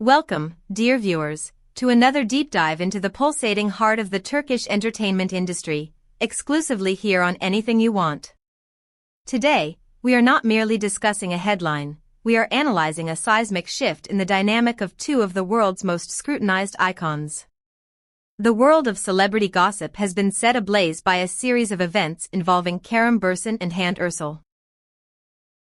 Welcome, dear viewers, to another deep dive into the pulsating heart of the Turkish entertainment industry, exclusively here on Anything You Want. Today, we are not merely discussing a headline, we are analyzing a seismic shift in the dynamic of two of the world's most scrutinized icons. The world of celebrity gossip has been set ablaze by a series of events involving Kerem Bürsin and Hande Erçel.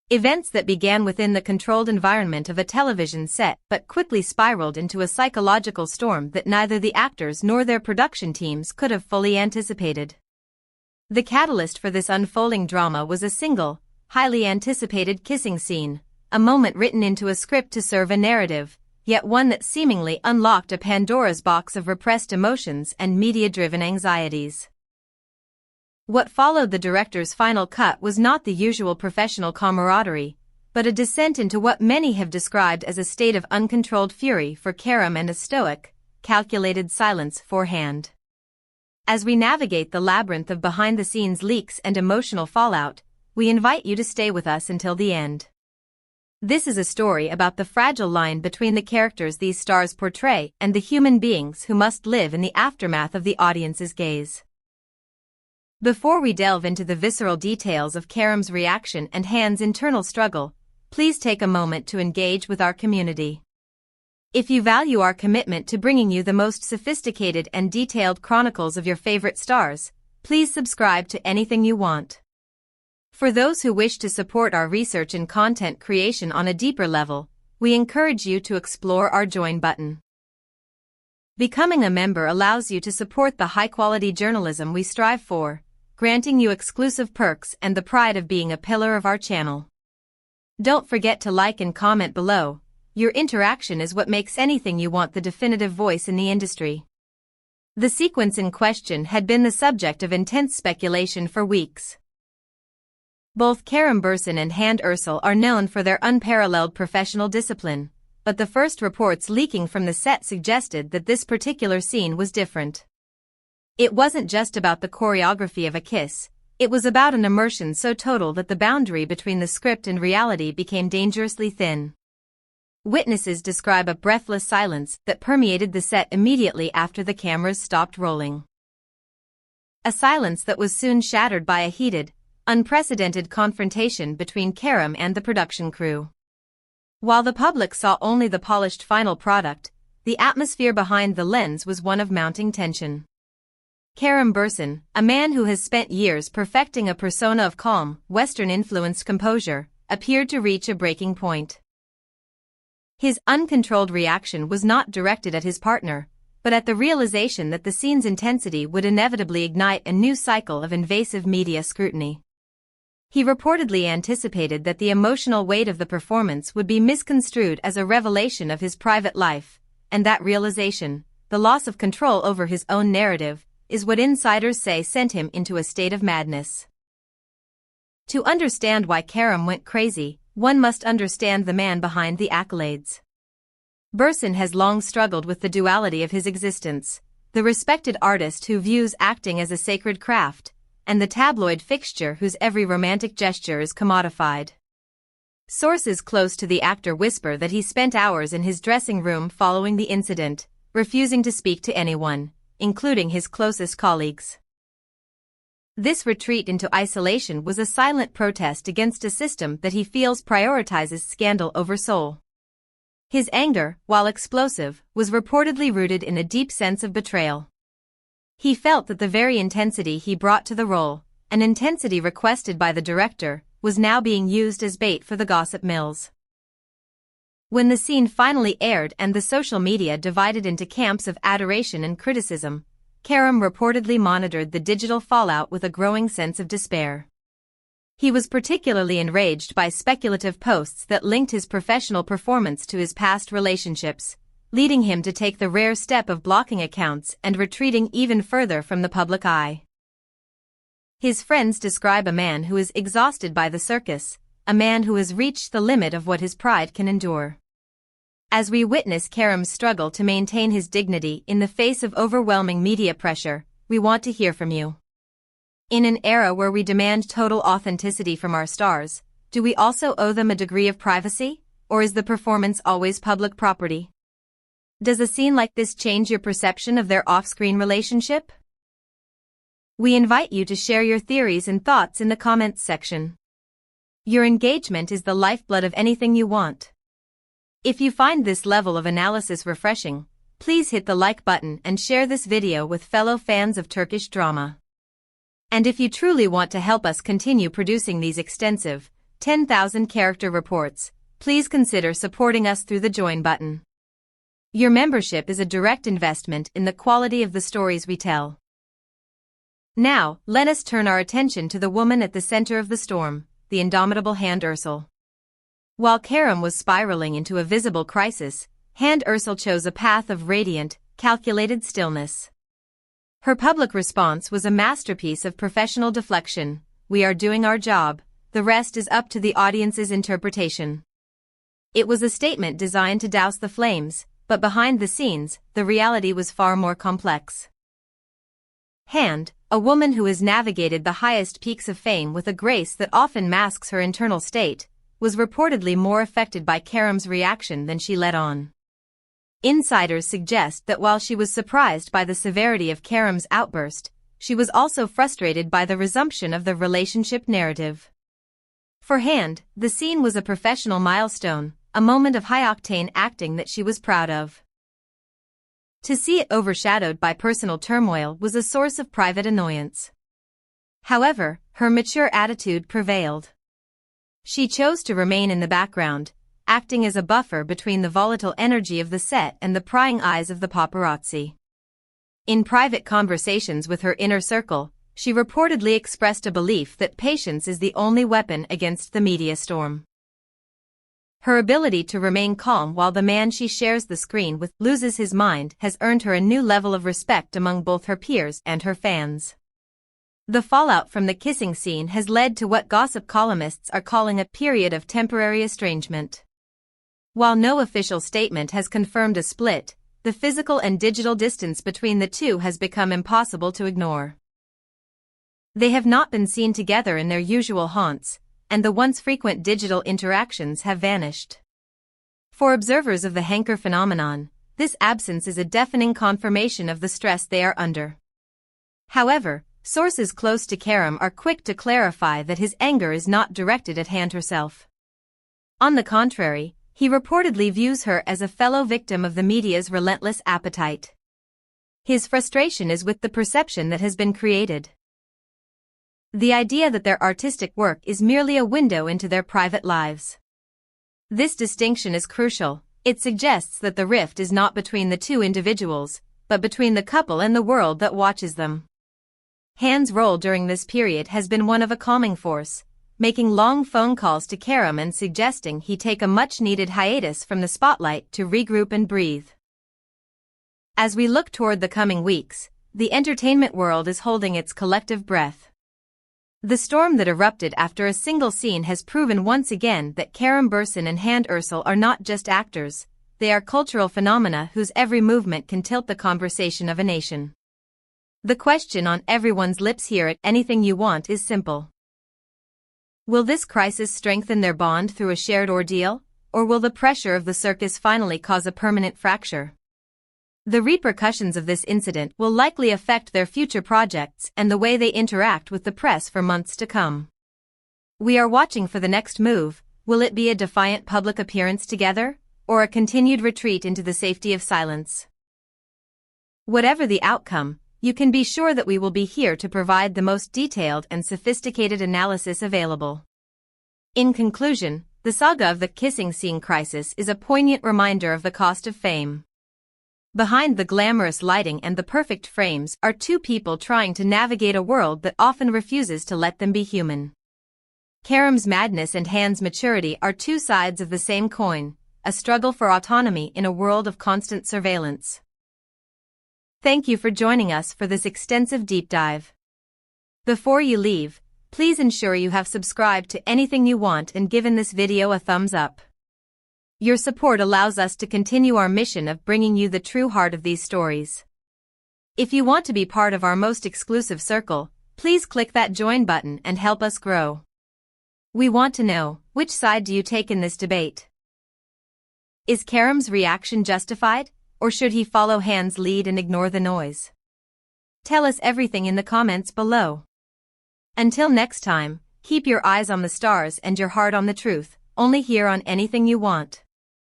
Events that began within the controlled environment of a television set but quickly spiraled into a psychological storm that neither the actors nor their production teams could have fully anticipated. The catalyst for this unfolding drama was a single, highly anticipated kissing scene, a moment written into a script to serve a narrative, yet one that seemingly unlocked a Pandora's box of repressed emotions and media-driven anxieties. What followed the director's final cut was not the usual professional camaraderie, but a descent into what many have described as a state of uncontrolled fury for Kerem and a stoic, calculated silence for Hande. As we navigate the labyrinth of behind-the-scenes leaks and emotional fallout, we invite you to stay with us until the end. This is a story about the fragile line between the characters these stars portray and the human beings who must live in the aftermath of the audience's gaze. Before we delve into the visceral details of Kerem's reaction and Hande's internal struggle, please take a moment to engage with our community. If you value our commitment to bringing you the most sophisticated and detailed chronicles of your favorite stars, please subscribe to Anything You Want. For those who wish to support our research and content creation on a deeper level, we encourage you to explore our Join button. Becoming a member allows you to support the high-quality journalism we strive for, granting you exclusive perks and the pride of being a pillar of our channel. Don't forget to like and comment below. Your interaction is what makes Anything You Want the definitive voice in the industry. The sequence in question had been the subject of intense speculation for weeks. Both Kerem Bürsin and Hande Erçel are known for their unparalleled professional discipline, but the first reports leaking from the set suggested that this particular scene was different. It wasn't just about the choreography of a kiss, it was about an immersion so total that the boundary between the script and reality became dangerously thin. Witnesses describe a breathless silence that permeated the set immediately after the cameras stopped rolling. A silence that was soon shattered by a heated, unprecedented confrontation between Kerem and the production crew. While the public saw only the polished final product, the atmosphere behind the lens was one of mounting tension. Kerem Bürsin, a man who has spent years perfecting a persona of calm, Western-influenced composure, appeared to reach a breaking point. His uncontrolled reaction was not directed at his partner, but at the realization that the scene's intensity would inevitably ignite a new cycle of invasive media scrutiny. He reportedly anticipated that the emotional weight of the performance would be misconstrued as a revelation of his private life, and that realization, the loss of control over his own narrative, is what insiders say sent him into a state of madness. To understand why Kerem went crazy, one must understand the man behind the accolades. Bürsin has long struggled with the duality of his existence, the respected artist who views acting as a sacred craft, and the tabloid fixture whose every romantic gesture is commodified. Sources close to the actor whisper that he spent hours in his dressing room following the incident, refusing to speak to anyone, including his closest colleagues. This retreat into isolation was a silent protest against a system that he feels prioritizes scandal over soul. His anger, while explosive, was reportedly rooted in a deep sense of betrayal. He felt that the very intensity he brought to the role, an intensity requested by the director, was now being used as bait for the gossip mills. When the scene finally aired and the social media divided into camps of adoration and criticism, Kerem reportedly monitored the digital fallout with a growing sense of despair. He was particularly enraged by speculative posts that linked his professional performance to his past relationships, leading him to take the rare step of blocking accounts and retreating even further from the public eye. His friends describe a man who is exhausted by the circus, a man who has reached the limit of what his pride can endure. As we witness Kerem's struggle to maintain his dignity in the face of overwhelming media pressure, we want to hear from you. In an era where we demand total authenticity from our stars, do we also owe them a degree of privacy, or is the performance always public property? Does a scene like this change your perception of their off-screen relationship? We invite you to share your theories and thoughts in the comments section. Your engagement is the lifeblood of anything you want. If you find this level of analysis refreshing, please hit the like button and share this video with fellow fans of Turkish drama. And if you truly want to help us continue producing these extensive, 10,000 character reports, please consider supporting us through the join button. Your membership is a direct investment in the quality of the stories we tell. Now, let us turn our attention to the woman at the center of the storm, the indomitable Hande Erçel. While Kerem was spiraling into a visible crisis, Hande Erçel chose a path of radiant, calculated stillness. Her public response was a masterpiece of professional deflection. "We are doing our job, the rest is up to the audience's interpretation." It was a statement designed to douse the flames, but behind the scenes, the reality was far more complex. Hande, a woman who has navigated the highest peaks of fame with a grace that often masks her internal state, was reportedly more affected by Kerem's reaction than she let on. Insiders suggest that while she was surprised by the severity of Kerem's outburst, she was also frustrated by the resumption of the relationship narrative. For Hande, the scene was a professional milestone, a moment of high-octane acting that she was proud of. To see it overshadowed by personal turmoil was a source of private annoyance. However, her mature attitude prevailed. She chose to remain in the background, acting as a buffer between the volatile energy of the set and the prying eyes of the paparazzi. In private conversations with her inner circle, she reportedly expressed a belief that patience is the only weapon against the media storm. Her ability to remain calm while the man she shares the screen with loses his mind has earned her a new level of respect among both her peers and her fans. The fallout from the kissing scene has led to what gossip columnists are calling a period of temporary estrangement. While no official statement has confirmed a split, the physical and digital distance between the two has become impossible to ignore. They have not been seen together in their usual haunts, and the once frequent digital interactions have vanished. For observers of the hanker phenomenon, this absence is a deafening confirmation of the stress they are under. However, sources close to Kerem are quick to clarify that his anger is not directed at Hande herself. On the contrary, he reportedly views her as a fellow victim of the media's relentless appetite. His frustration is with the perception that has been created. The idea that their artistic work is merely a window into their private lives. This distinction is crucial. It suggests that the rift is not between the two individuals, but between the couple and the world that watches them. Hande's role during this period has been one of a calming force, making long phone calls to Kerem and suggesting he take a much-needed hiatus from the spotlight to regroup and breathe. As we look toward the coming weeks, the entertainment world is holding its collective breath. The storm that erupted after a single scene has proven once again that Kerem Bürsin and Hande Erçel are not just actors, they are cultural phenomena whose every movement can tilt the conversation of a nation. The question on everyone's lips here at Anything You Want is simple. Will this crisis strengthen their bond through a shared ordeal, or will the pressure of the circus finally cause a permanent fracture? The repercussions of this incident will likely affect their future projects and the way they interact with the press for months to come. We are watching for the next move. Will it be a defiant public appearance together, or a continued retreat into the safety of silence? Whatever the outcome, you can be sure that we will be here to provide the most detailed and sophisticated analysis available. In conclusion, the saga of the kissing scene crisis is a poignant reminder of the cost of fame. Behind the glamorous lighting and the perfect frames are two people trying to navigate a world that often refuses to let them be human. Kerem's madness and Hande's maturity are two sides of the same coin, a struggle for autonomy in a world of constant surveillance. Thank you for joining us for this extensive deep dive. Before you leave, please ensure you have subscribed to Anything You Want and given this video a thumbs up. Your support allows us to continue our mission of bringing you the true heart of these stories. If you want to be part of our most exclusive circle, please click that join button and help us grow. We want to know, which side do you take in this debate? Is Kerem's reaction justified, or should he follow Hande's lead and ignore the noise? Tell us everything in the comments below. Until next time, keep your eyes on the stars and your heart on the truth, only here on Anything You Want.